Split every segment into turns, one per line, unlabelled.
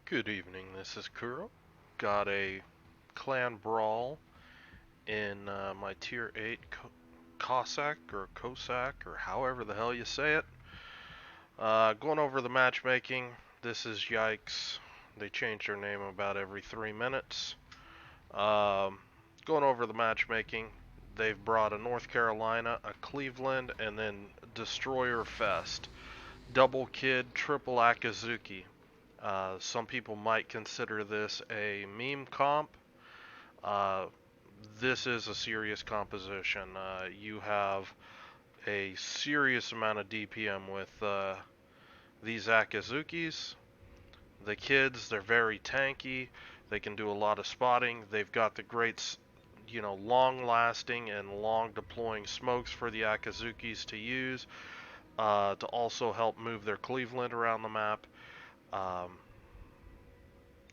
Good evening, this is Kuro. Got a clan brawl in my tier 8 Cossack or Cossack or however the hell you say it. Going over the matchmaking. This is YIKES. They change their name about every 3 minutes. Um, Going over the matchmaking. They've brought a North Carolina, a Cleveland, and then Destroyer Fest. Double Kid, triple Akazuki. Some people might consider this a meme comp. Uh, this is a serious composition. You have a serious amount of DPM with these Akazukis. The kids, they're very tanky. They can do a lot of spotting. They've got the great, long lasting and long deploying smokes for the Akazukis to use to also help move their Cleveland around the map. Um,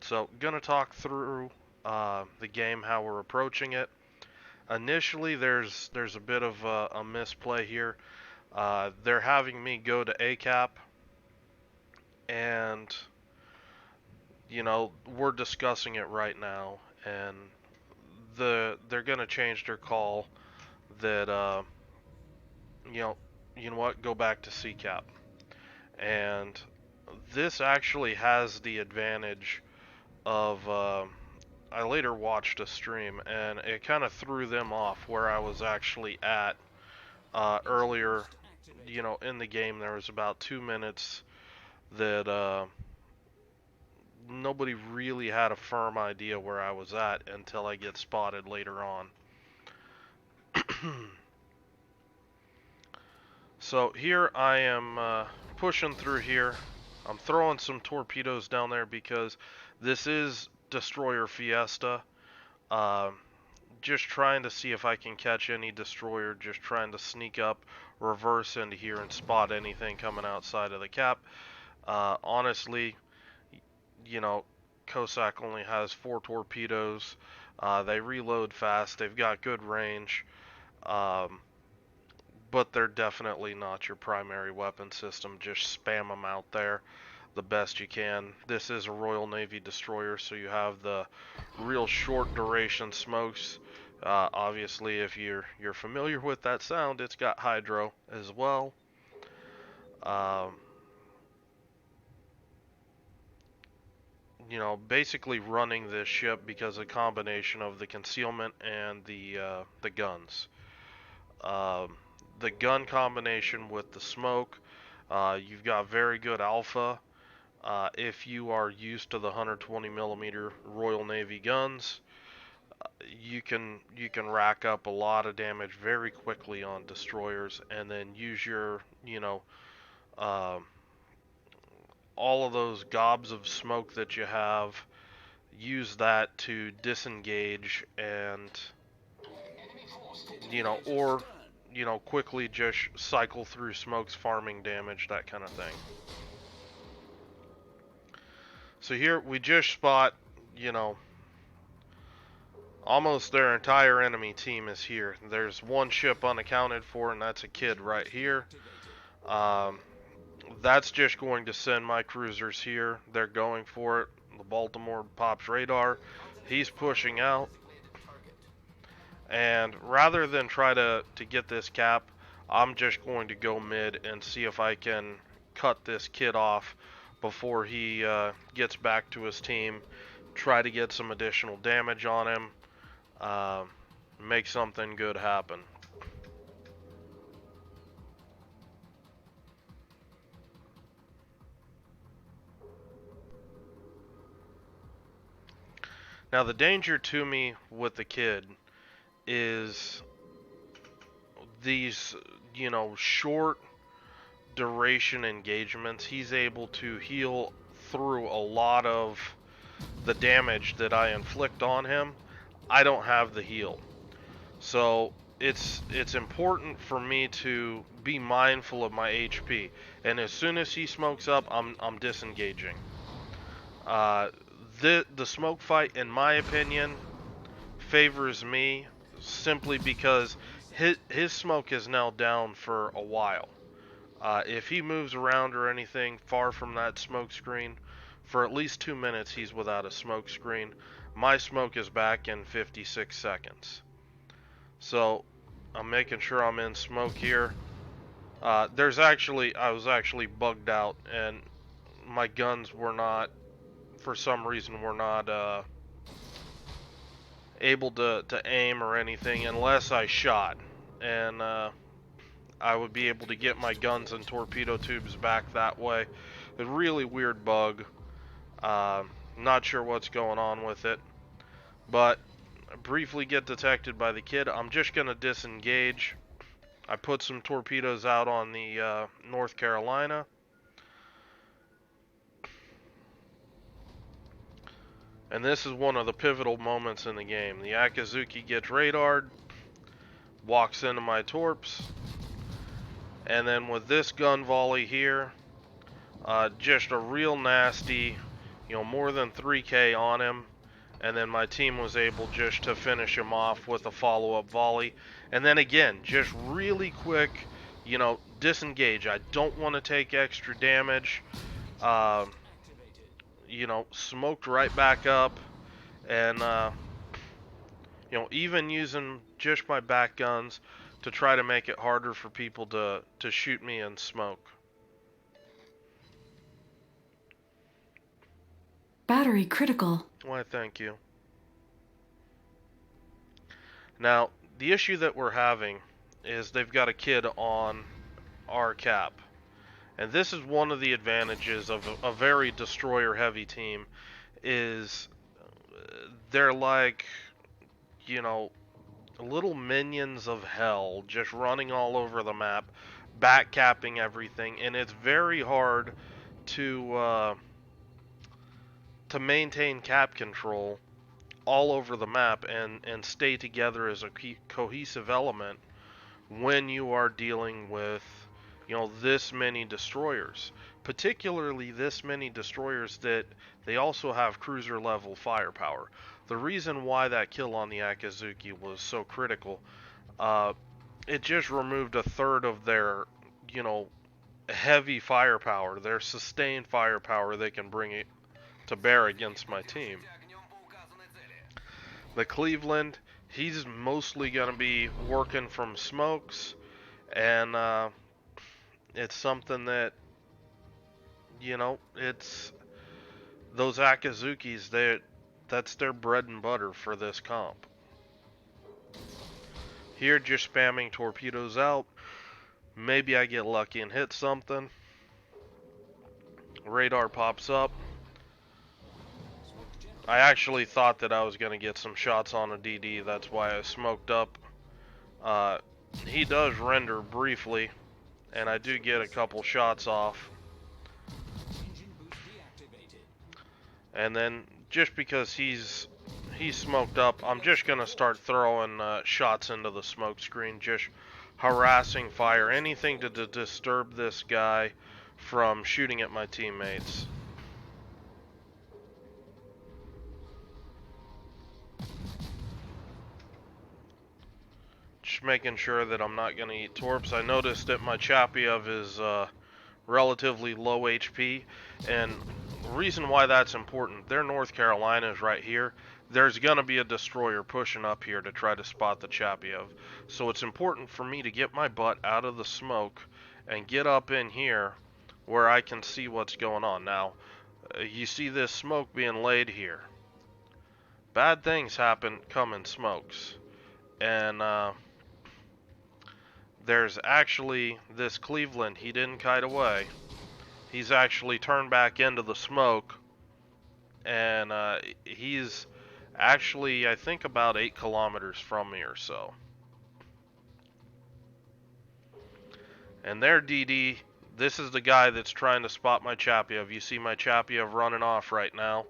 So, gonna talk through the game, how we're approaching it. Initially, there's a bit of a misplay here. They're having me go to ACAP, and we're discussing it right now, and they're gonna change their call that you know you know what, go back to CCAP, and this actually has the advantage of I later watched a stream and it kind of threw them off where I was actually at earlier. In the game there was about 2 minutes that nobody really had a firm idea where I was at until I get spotted later on. So here I am pushing through here. I'm throwing some torpedoes down there because this is Destroyer Fiesta. Uh, just trying to see if I can catch any destroyer, just trying to sneak up, reverse into here and spot anything coming outside of the cap. Honestly, you know, Cossack only has 4 torpedoes. They reload fast, they've got good range, but they're definitely not your primary weapon system. Just spam them out there the best you can. This is a Royal Navy destroyer, so you have the real short duration smokes. Obviously, if you're familiar with that sound, it's got hydro as well. Um, Basically running this ship because of a combination of the concealment and the guns. Um, the gun combination with the smoke, you've got very good alpha. If you are used to the 120 millimeter Royal Navy guns, you can rack up a lot of damage very quickly on destroyers, and then use your um, all of those gobs of smoke that you have. Use that to disengage and or quickly just cycle through smokes, farming damage, that kind of thing. So here we just spot, you know, almost their entire enemy team is here. There's one ship unaccounted for, and that's a kid right here. Um, that's just going to send my cruisers here. They're going for it. The Baltimore pops radar. He's pushing out. And rather than try to get this cap, I'm just going to go mid and see if I can cut this kid off before he gets back to his team. Try to get some additional damage on him. Uh, Make something good happen. Now the danger to me with the kid is these, short duration engagements. He's able to heal through a lot of the damage that I inflict on him. I don't have the heal. So it's important for me to be mindful of my HP. And as soon as he smokes up, I'm disengaging. Uh, the smoke fight, in my opinion, favors me simply because his smoke is now down for a while. If he moves around or anything far from that smoke screen, For at least 2 minutes, he's without a smoke screen. My smoke is back in 56 seconds. So I'm making sure I'm in smoke here. I was actually bugged out, and my guns were not, for some reason, were not able to aim or anything unless I shot. And I would be able to get my guns and torpedo tubes back that way. A really weird bug. Not sure what's going on with it. But briefly get detected by the kid. I'm just going to disengage. I put some torpedoes out on the North Carolina. And this is one of the pivotal moments in the game. The Akazuki gets radared, walks into my torps, and then with this gun volley here, just a real nasty, more than 3K on him, and then my team was able just to finish him off with a follow-up volley. And then again, just really quick, disengage. I don't want to take extra damage. Smoked right back up, and even using just my back guns to try to make it harder for people to shoot me in smoke.
Battery critical.
Why, thank you. Now, the issue that we're having is they've got a kid on our cap. And this is one of the advantages of a very destroyer-heavy team, is they're like, little minions of hell just running all over the map, backcapping everything, and it's very hard to maintain cap control all over the map and stay together as a cohesive element when you are dealing with this many destroyers, particularly this many destroyers that they also have cruiser level firepower. The reason why that kill on the Akazuki was so critical, it just removed a third of their heavy firepower, their sustained firepower they can bring it to bear against my team. The Cleveland, he's mostly going to be working from smokes, and it's something that, it's those Akazukis, that's their bread and butter for this comp. Here, just spamming torpedoes out. Maybe I get lucky and hit something. Radar pops up. I actually thought that I was going to get some shots on a DD, that's why I smoked up. He does render briefly, and I do get a couple shots off. And then, just because he's smoked up, I'm just going to start throwing shots into the smoke screen, just harassing fire, anything to disturb this guy from shooting at my teammates. Just making sure that I'm not going to eat torps. I noticed that my Chapiev is relatively low HP, and the reason why that's important, their North Carolina is right here. There's going to be a destroyer pushing up here to try to spot the Chapiev. So it's important for me to get my butt out of the smoke and get up in here where I can see what's going on. Now, you see this smoke being laid here. Bad things come in smokes. And there's actually this Cleveland, he didn't kite away. He's actually turned back into the smoke, and he's actually, I think, about 8 kilometers from me or so. And their DD, this is the guy that's trying to spot my Chapiev. You see my Chapiev running off right now.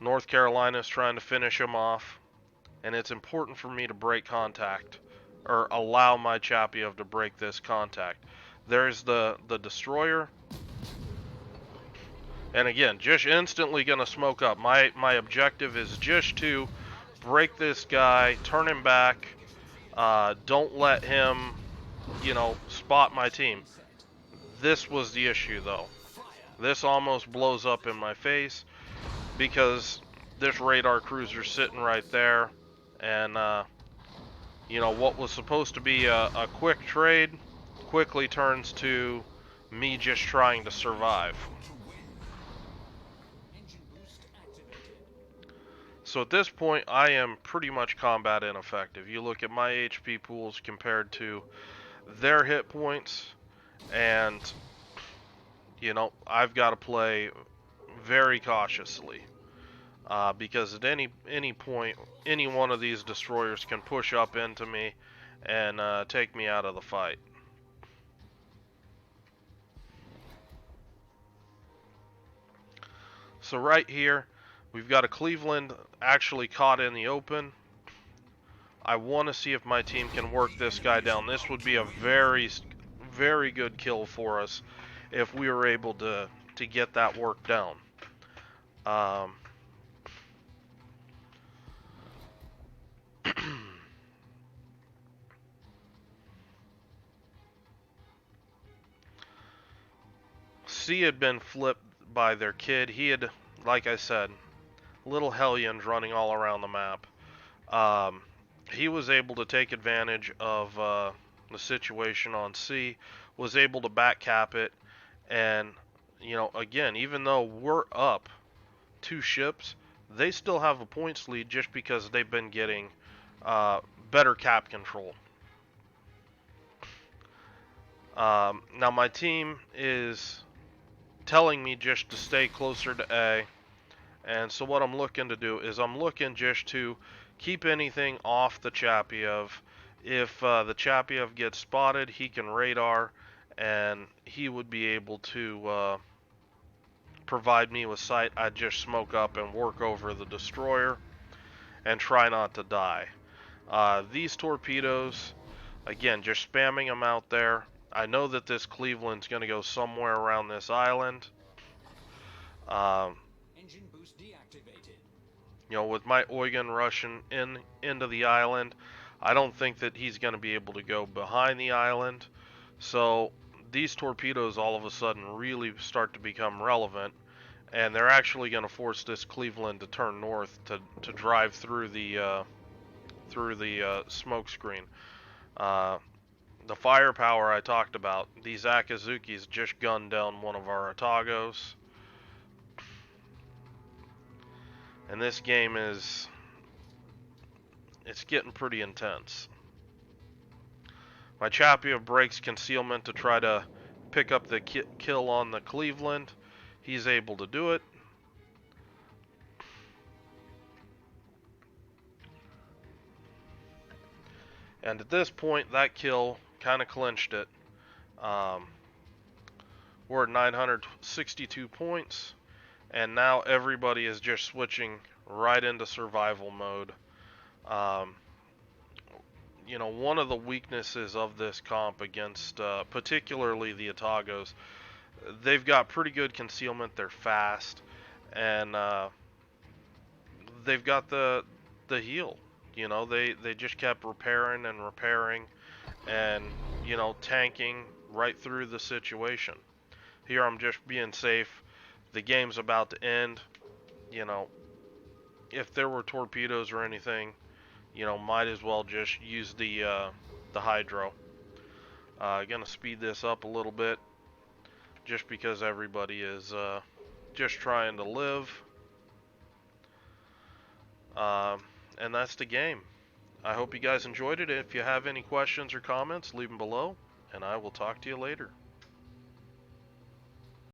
North Carolina's trying to finish him off, and it's important for me to break contact, or allow my Chapiev to break this contact. There's the destroyer, and again, just instantly gonna smoke up. My objective is just to break this guy, turn him back, don't let him, spot my team. This was the issue though. This almost blows up in my face because this radar cruiser's sitting right there, and you know, what was supposed to be a quick trade quickly turns to me just trying to survive. So at this point, I am pretty much combat ineffective. You look at my HP pools compared to their hit points, and you know, I've got to play very cautiously because at any point, any one of these destroyers can push up into me and take me out of the fight. So right here, we've got a Cleveland actually caught in the open. I want to see if my team can work this guy down. This would be a very, very good kill for us if we were able to get that work down. Um, C had been flipped by their kid. He had, like I said, little hellions running all around the map. Um, he was able to take advantage of the situation on C, was able to back cap it, and you know, again, even though we're up 2 ships, they still have a points lead just because they've been getting better cap control. Now my team is telling me just to stay closer to A, and so what I'm looking to do is I'm looking just to keep anything off the Chapiev. If the Chapiev gets spotted, he can radar, and he would be able to provide me with sight. I'd just smoke up and work over the destroyer and try not to die. These torpedoes, again, just spamming them out there. I know that this Cleveland's going to go somewhere around this island.
Engine boost deactivated.
You know, with my Eugen rushing into the island, I don't think that he's going to be able to go behind the island. So these torpedoes all of a sudden really start to become relevant, and they're actually going to force this Cleveland to turn north to drive through the smoke screen. The firepower I talked about, these Akazukis just gunned down one of our Atagos. And this game it's getting pretty intense. My Chapiev breaks concealment to try to pick up the kill on the Cleveland. He's able to do it. And at this point, that kill kind of clinched it. We're at 962 points, and now everybody is just switching right into survival mode. You know, one of the weaknesses of this comp against particularly the Atagos, they've got pretty good concealment, they're fast, and they've got the heal. You know, they just kept repairing and repairing and, you know, tanking right through the situation. Here I'm just being safe. The game's about to end. You know, if there were torpedoes or anything, you know, might as well just use the hydro. Gonna speed this up a little bit just because everybody is just trying to live. And that's the game. I hope you guys enjoyed it. If you have any questions or comments, leave them below, and I will talk to you later.